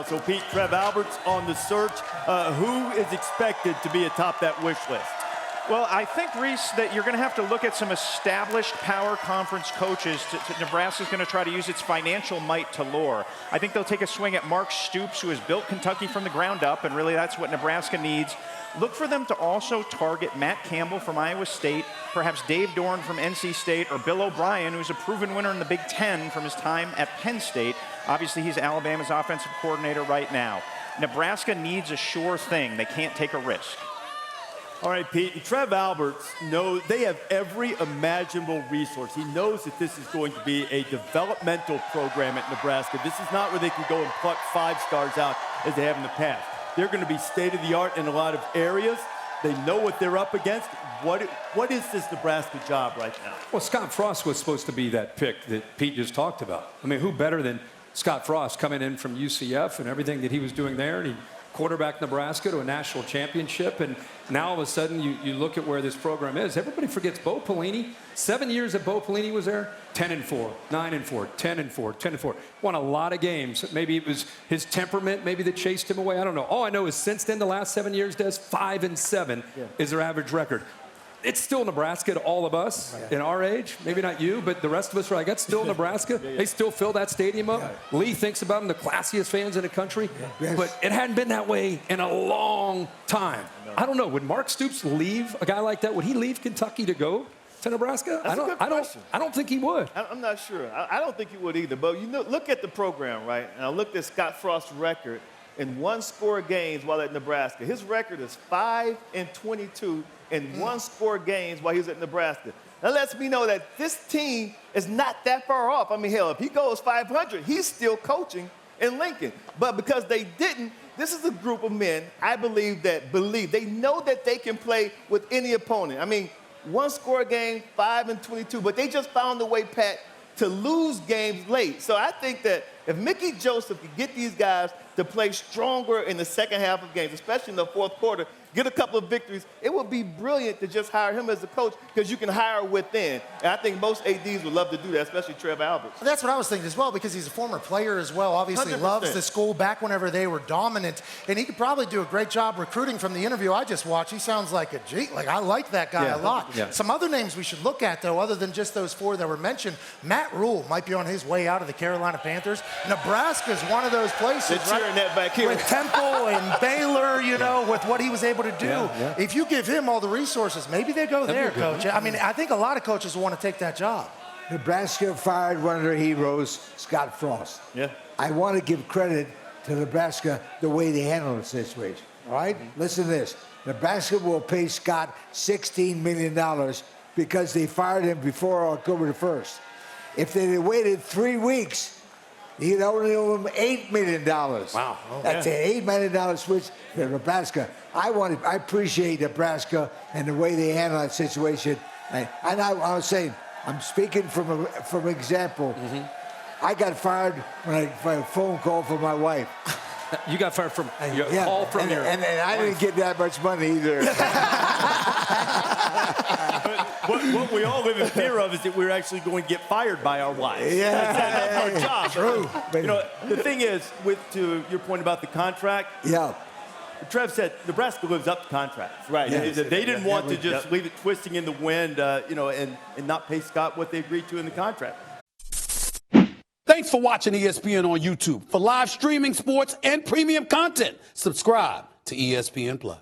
So Pete, Trev Alberts on the search. Who is expected to be atop that wish list? Well, I think, Reese, that you're going to have to look at some established power conference coaches. Nebraska's going to try to use its financial might to lure. I think they'll take a swing at Mark Stoops, who has built Kentucky from the ground up, and really that's what Nebraska needs. Look for them to also target Matt Campbell from Iowa State, perhaps Dave Dorne from NC State, or Bill O'Brien, who's a proven winner in the Big Ten from his time at Penn State. Obviously, he's Alabama's offensive coordinator right now. Nebraska needs a sure thing. They can't take a risk. All right, Pete, and Trev Alberts knows they have every imaginable resource. He knows that this is going to be a developmental program at Nebraska. This is not where they can go and pluck 5 stars out as they have in the past. They're going to be state-of-the-art in a lot of areas. They know what they're up against. What is this Nebraska job right now? Well, Scott Frost was supposed to be that pick that Pete just talked about. I mean, who better than Scott Frost coming in from UCF and everything that he was doing there, and he quarterbacked Nebraska to a national championship, and now all of a sudden you look at where this program is. Everybody forgets Bo Pelini. 7 years that Bo Pelini was there, 10-4, 9-4, 10-4, 10-4. Won a lot of games. Maybe it was his temperament, maybe that chased him away. I don't know. All I know is since then, the last 7 years, Des, 5-7 is their average record. It's still Nebraska to all of us in our age. Maybe not you, but the rest of us are like, that's still Nebraska. They still fill that stadium up. Lee thinks about them, the classiest fans in the country. But it hadn't been that way in a long time. I don't know. Would Mark Stoops leave a guy like that? Would he leave Kentucky to go to Nebraska? That's a good question. I don't think he would. I'm not sure. I don't think he would either. But, you know, look at the program, right? And I looked at Scott Frost's record in one-score games while at Nebraska. His record is 5-22 in one-score games while he was at Nebraska. That lets me know that this team is not that far off. I mean, hell, if he goes 500, he's still coaching in Lincoln. But because they didn't, this is a group of men, I believe, that believe. They know that they can play with any opponent. I mean, one-score game, 5-22, but they just found a way, Pat, to lose games late. So I think that if Mickey Joseph could get these guys to play stronger in the second half of games, especially in the fourth quarter, get a couple of victories, it would be brilliant to just hire him as a coach because you can hire within. And I think most ADs would love to do that, especially Trev Alberts. That's what I was thinking as well, because he's a former player as well. Obviously 100%. Loves the school back whenever they were dominant. And he could probably do a great job recruiting. From the interview I just watched, he sounds like a G. Like, I like that guy a lot. Yeah. Some other names we should look at, though, other than just those 4 that were mentioned. Matt Rule might be on his way out of the Carolina Panthers. Nebraska's one of those places. They're cheering that back here. With Temple and Baylor, you know, with what he was able to do. If you give him all the resources, maybe they go there, Coach. I mean, I think a lot of coaches will want to take that job. Nebraska fired one of their heroes, Scott Frost. Yeah. I want to give credit to Nebraska the way they handled the situation. All right? Listen to this. Nebraska will pay Scott $16 million because they fired him before October the 1st. If they had waited 3 weeks, he'd only owe him $8 million. Wow. That's an $8 million switch to Nebraska. I appreciate Nebraska and the way they handle that situation. And I was saying, I'm speaking from example. I got fired when I got a phone call from my wife. You got fired from your call from your and I didn't get that much money either. What we all live in fear of is that we're actually going to get fired by our wives. That's our job. True. You know, the thing is, to your point about the contract, Trev said Nebraska lives up to contracts. Right. Yes. They didn't want to just leave it twisting in the wind, and not pay Scott what they agreed to in the contract. Thanks for watching ESPN on YouTube. For live streaming sports and premium content, subscribe to ESPN+.